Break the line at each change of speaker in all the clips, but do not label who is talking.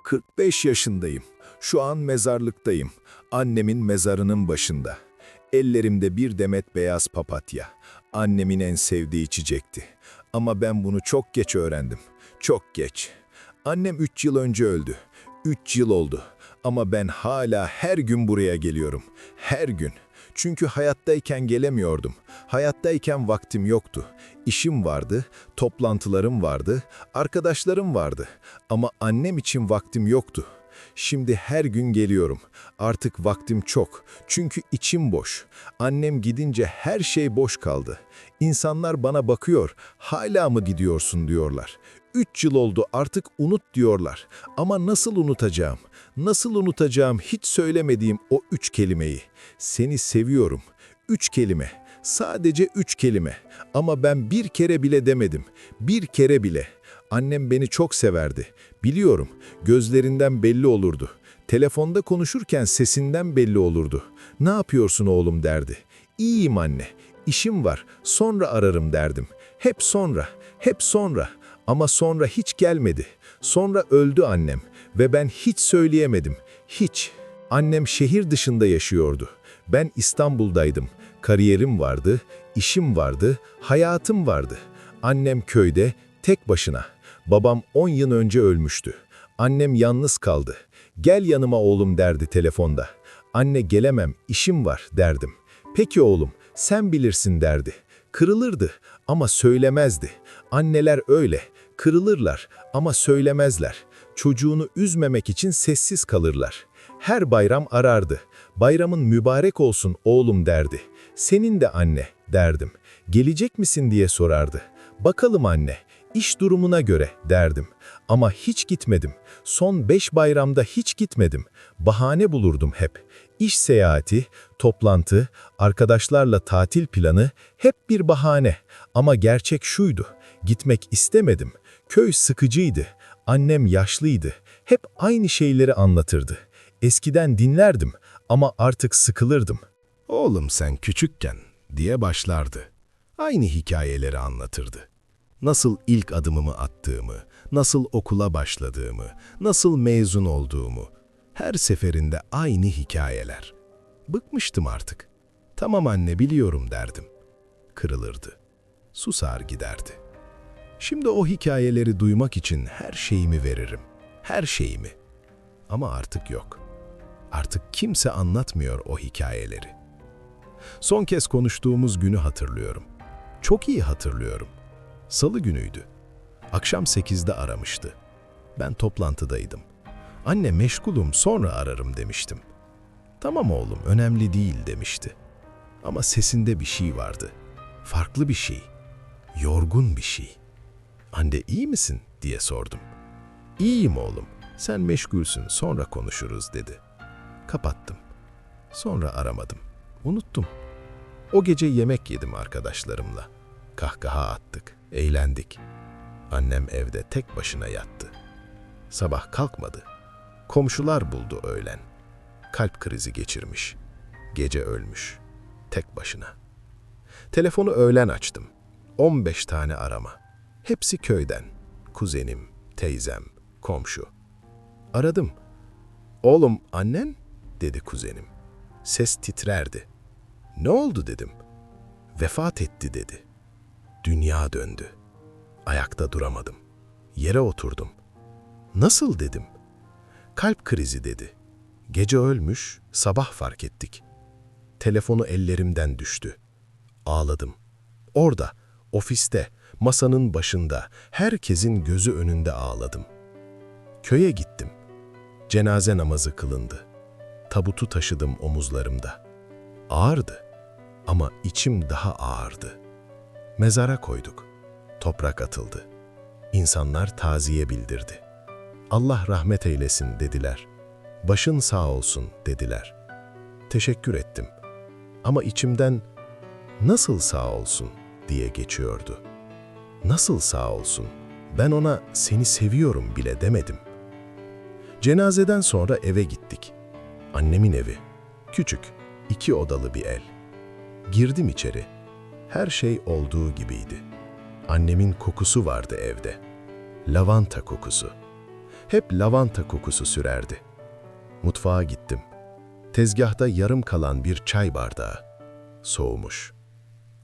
45 yaşındayım. Şu an mezarlıktayım. Annemin mezarının başında. Ellerimde bir demet beyaz papatya. Annemin en sevdiği çiçekti. Ama ben bunu çok geç öğrendim. Çok geç. Annem 3 yıl önce öldü. 3 yıl oldu. Ama ben hala her gün buraya geliyorum. Her gün. Çünkü hayattayken gelemiyordum. Hayattayken vaktim yoktu. İşim vardı, toplantılarım vardı, arkadaşlarım vardı. Ama annem için vaktim yoktu. Şimdi her gün geliyorum. Artık vaktim çok. Çünkü içim boş. Annem gidince her şey boş kaldı. İnsanlar bana bakıyor. Hala mı gidiyorsun diyorlar. 3 yıl oldu artık unut diyorlar. Ama nasıl unutacağım? Nasıl unutacağım hiç söylemediğim o 3 kelimeyi? Seni seviyorum. 3 kelime. Sadece 3 kelime. Ama ben bir kere bile demedim. Bir kere bile. Annem beni çok severdi. Biliyorum, gözlerinden belli olurdu. Telefonda konuşurken sesinden belli olurdu. Ne yapıyorsun oğlum derdi. İyiyim anne, işim var, sonra ararım derdim. Hep sonra, hep sonra. Ama sonra hiç gelmedi. Sonra öldü annem ve ben hiç söyleyemedim. Hiç. Annem şehir dışında yaşıyordu. Ben İstanbul'daydım. Kariyerim vardı, işim vardı, hayatım vardı. Annem köyde, tek başına. Babam 10 yıl önce ölmüştü. Annem yalnız kaldı. Gel yanıma oğlum derdi telefonda. Anne gelemem, işim var derdim. Peki oğlum, sen bilirsin derdi. Kırılırdı ama söylemezdi. Anneler öyle, kırılırlar ama söylemezler. Çocuğunu üzmemek için sessiz kalırlar. Her bayram arardı. Bayramın mübarek olsun oğlum derdi. Senin de anne derdim. Gelecek misin diye sorardı. Bakalım anne, iş durumuna göre derdim. Ama hiç gitmedim. Son 5 bayramda hiç gitmedim. Bahane bulurdum hep. İş seyahati, toplantı, arkadaşlarla tatil planı hep bir bahane. Ama gerçek şuydu. Gitmek istemedim. Köy sıkıcıydı. Annem yaşlıydı. Hep aynı şeyleri anlatırdı. Eskiden dinlerdim ama artık sıkılırdım.
"Oğlum sen küçükken" diye başlardı. Aynı hikayeleri anlatırdı. Nasıl ilk adımımı attığımı, nasıl okula başladığımı, nasıl mezun olduğumu. Her seferinde aynı hikayeler. Bıkmıştım artık. "Tamam anne biliyorum" derdim. Kırılırdı. Susar giderdi. Şimdi o hikayeleri duymak için her şeyimi veririm. Her şeyimi. Ama artık yok. Artık kimse anlatmıyor o hikayeleri. Son kez konuştuğumuz günü hatırlıyorum. Çok iyi hatırlıyorum. Salı günüydü. Akşam 8'de aramıştı. Ben toplantıdaydım. "Anne meşgulum, sonra ararım" demiştim. "Tamam oğlum, önemli değil" demişti. Ama sesinde bir şey vardı. Farklı bir şey. Yorgun bir şey. "Anne iyi misin?" diye sordum. "İyiyim oğlum, sen meşgulsün, sonra konuşuruz" dedi. Kapattım. Sonra aramadım. Unuttum. O gece yemek yedim arkadaşlarımla. Kahkaha attık, eğlendik. Annem evde tek başına yattı. Sabah kalkmadı. Komşular buldu öğlen. Kalp krizi geçirmiş. Gece ölmüş. Tek başına. Telefonu öğlen açtım. 15 tane arama. Hepsi köyden. Kuzenim, teyzem, komşu. Aradım. "Oğlum annen?" dedi kuzenim. Ses titrerdi. "Ne oldu?" dedim. "Vefat etti" dedi. Dünya döndü. Ayakta duramadım. Yere oturdum. "Nasıl?" dedim. "Kalp krizi" dedi. Gece ölmüş, sabah fark ettik. Telefonu ellerimden düştü. Ağladım. Orada, ofiste, masanın başında, herkesin gözü önünde ağladım. Köye gittim. Cenaze namazı kılındı. Tabutu taşıdım omuzlarımda. Ağırdı ama içim daha ağırdı. Mezara koyduk. Toprak atıldı. İnsanlar taziye bildirdi. "Allah rahmet eylesin" dediler. "Başın sağ olsun" dediler. Teşekkür ettim. Ama içimden "Nasıl sağ olsun?" diye geçiyordu. Nasıl sağ olsun? Ben ona "seni seviyorum" bile demedim. Cenazeden sonra eve gittik. Annemin evi. Küçük, 2 odalı bir ev. Girdim içeri. Her şey olduğu gibiydi. Annemin kokusu vardı evde. Lavanta kokusu. Hep lavanta kokusu sürerdi. Mutfağa gittim. Tezgahta yarım kalan bir çay bardağı. Soğumuş.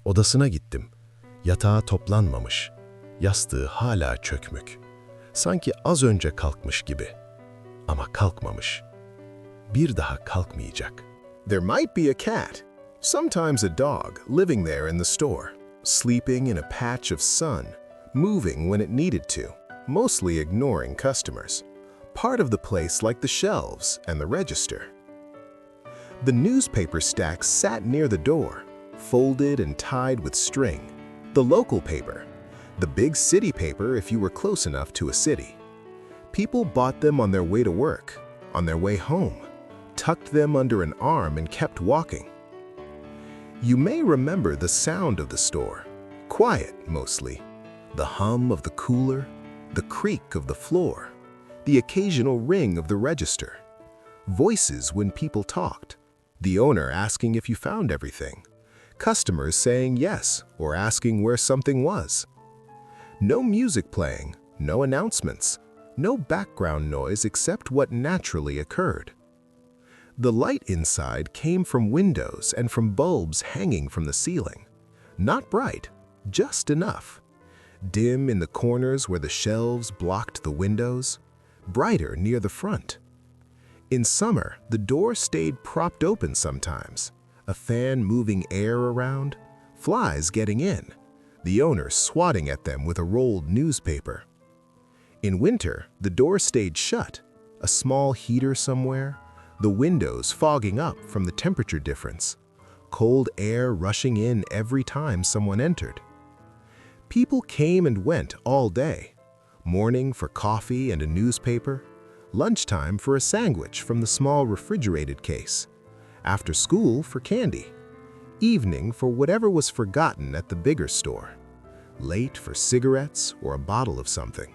Odasına gittim. Yatağı toplanmamış. Yastığı hala çökmük. Sanki az önce kalkmış gibi. Ama kalkmamış. Bir daha kalkmayacak.
There might be a cat, sometimes a dog, living there in the store, sleeping in a patch of sun, moving when it needed to, mostly ignoring customers, part of the place like the shelves and the register. The newspaper stacks sat near the door, folded and tied with string. The local paper, the big city paper if you were close enough to a city. People bought them on their way to work, on their way home, tucked them under an arm and kept walking. You may remember the sound of the store, quiet mostly, the hum of the cooler, the creak of the floor, the occasional ring of the register, voices when people talked, the owner asking if you found everything, customers saying yes or asking where something was. No music playing, no announcements, no background noise except what naturally occurred. The light inside came from windows and from bulbs hanging from the ceiling. Not bright, just enough. Dim in the corners where the shelves blocked the windows, brighter near the front. In summer, the door stayed propped open sometimes, a fan moving air around, flies getting in, the owner swatting at them with a rolled newspaper. In winter, the door stayed shut, a small heater somewhere, the windows fogging up from the temperature difference, cold air rushing in every time someone entered. People came and went all day, morning for coffee and a newspaper, lunchtime for a sandwich from the small refrigerated case, after school for candy, evening for whatever was forgotten at the bigger store, late for cigarettes or a bottle of something.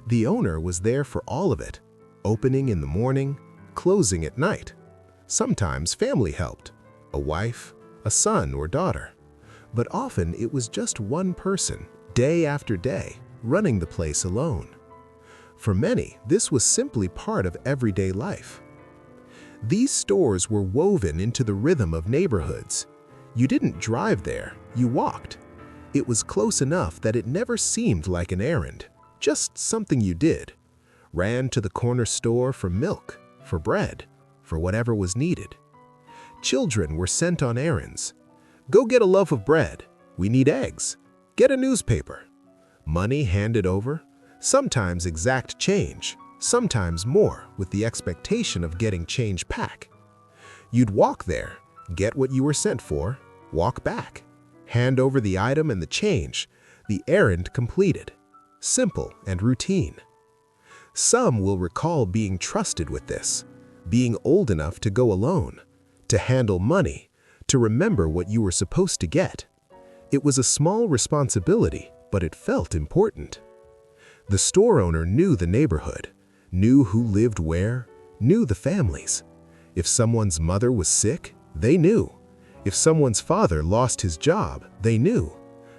The owner was there for all of it, opening in the morning, closing at night. Sometimes family helped, a wife, a son or daughter, but often it was just one person, day after day, running the place alone. For many, this was simply part of everyday life. These stores were woven into the rhythm of neighborhoods. You didn't drive there, you walked. It was close enough that it never seemed like an errand, just something you did. Ran to the corner store for milk, for bread, for whatever was needed. Children were sent on errands. Go get a loaf of bread. We need eggs. Get a newspaper. Money handed over, sometimes exact change, sometimes more with the expectation of getting change back. You'd walk there, get what you were sent for, walk back, hand over the item and the change, the errand completed. Simple and routine. Some will recall being trusted with this, being old enough to go alone, to handle money, to remember what you were supposed to get. It was a small responsibility, but it felt important. The store owner knew the neighborhood, knew who lived where, knew the families. If someone's mother was sick, they knew. If someone's father lost his job, they knew.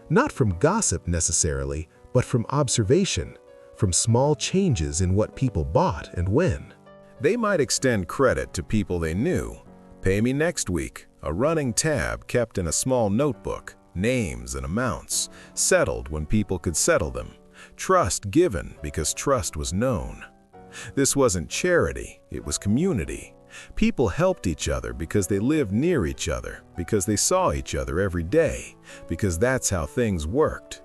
Not from gossip necessarily, but from observation, from small changes in what people bought and when.
They might extend credit to people they knew. Pay me next week, a running tab kept in a small notebook, names and amounts, settled when people could settle them. Trust given because trust was known. This wasn't charity, it was community. People helped each other because they lived near each other, because they saw each other every day, because that's how things worked.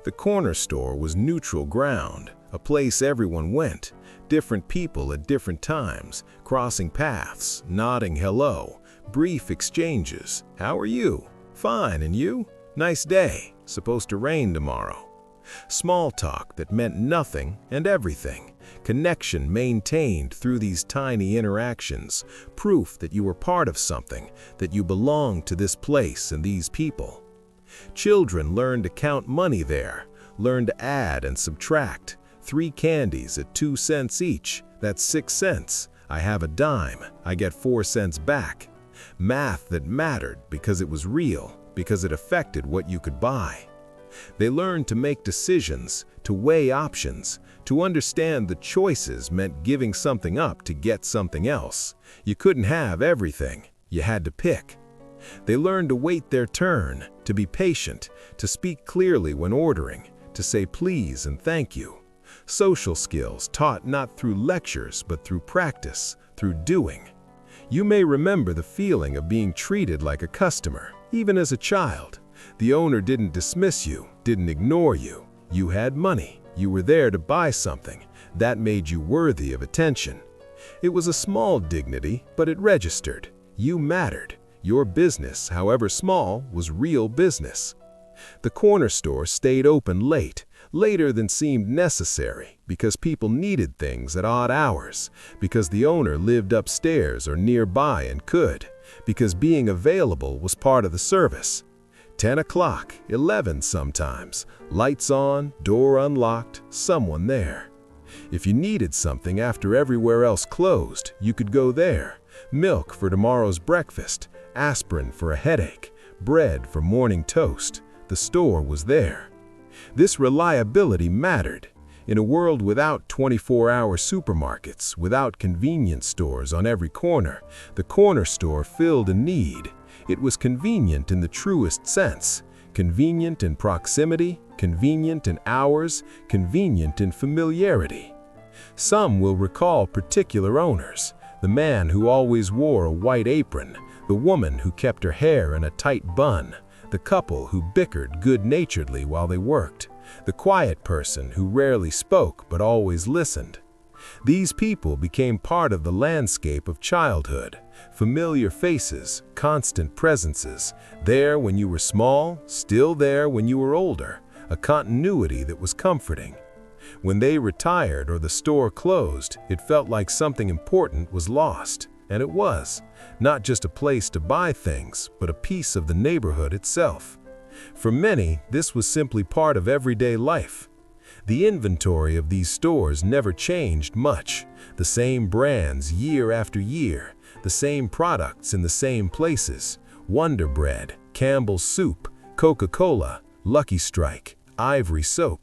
The corner store was neutral ground, a place everyone went, different people at different times, crossing paths, nodding hello, brief exchanges. How are you? Fine, and you? Nice day, supposed to rain tomorrow. Small talk that meant nothing and everything, connection maintained through these tiny interactions, proof that you were part of something, that you belonged to this place and these people. Children learned to count money there, learned to add and subtract. 3 candies at 2 cents each, that's 6 cents. I have a dime, I get 4 cents back. Math that mattered because it was real, because it affected what you could buy. They learned to make decisions, to weigh options,
To understand the choices meant giving something up to get something else. You couldn't have everything. You had to pick. They learned to wait their turn, to be patient, to speak clearly when ordering, to say please and thank you. Social skills taught not through lectures but through practice, through doing. You may remember the feeling of being treated like a customer, even as a child. The owner didn't dismiss you, didn't ignore you. You had money. You were there to buy something. That made you worthy of attention. It was a small dignity, but it registered. You mattered. Your business, however small, was real business. The corner store stayed open late, later than seemed necessary, because people needed things at odd hours, because the owner lived upstairs or nearby and could, because being available was part of the service. 10 o'clock, 11 sometimes, lights on, door unlocked, someone there. If you needed something after everywhere else closed, you could go there. Milk for tomorrow's breakfast, aspirin for a headache, bread for morning toast. The store was there. This reliability mattered. In a world without 24-hour supermarkets, without convenience stores on every corner, the corner store filled a need. It was convenient in the truest sense. Convenient in proximity, convenient in hours, convenient in familiarity. Some will recall particular owners. The man who always wore a white apron, the woman who kept her hair in a tight bun, the couple who bickered good-naturedly while they worked, the quiet person who rarely spoke but always listened. These people became part of the landscape of childhood, familiar faces, constant presences, there when you were small, still there when you were older, a continuity that was comforting. When they retired or the store closed, it felt like something important was lost, and it was, not just a place to buy things, but a piece of the neighborhood itself. For many, this was simply part of everyday life. The inventory of these stores never changed much. The same brands year after year, the same products in the same places. Wonder Bread, Campbell's Soup, Coca-Cola, Lucky Strike, Ivory Soap.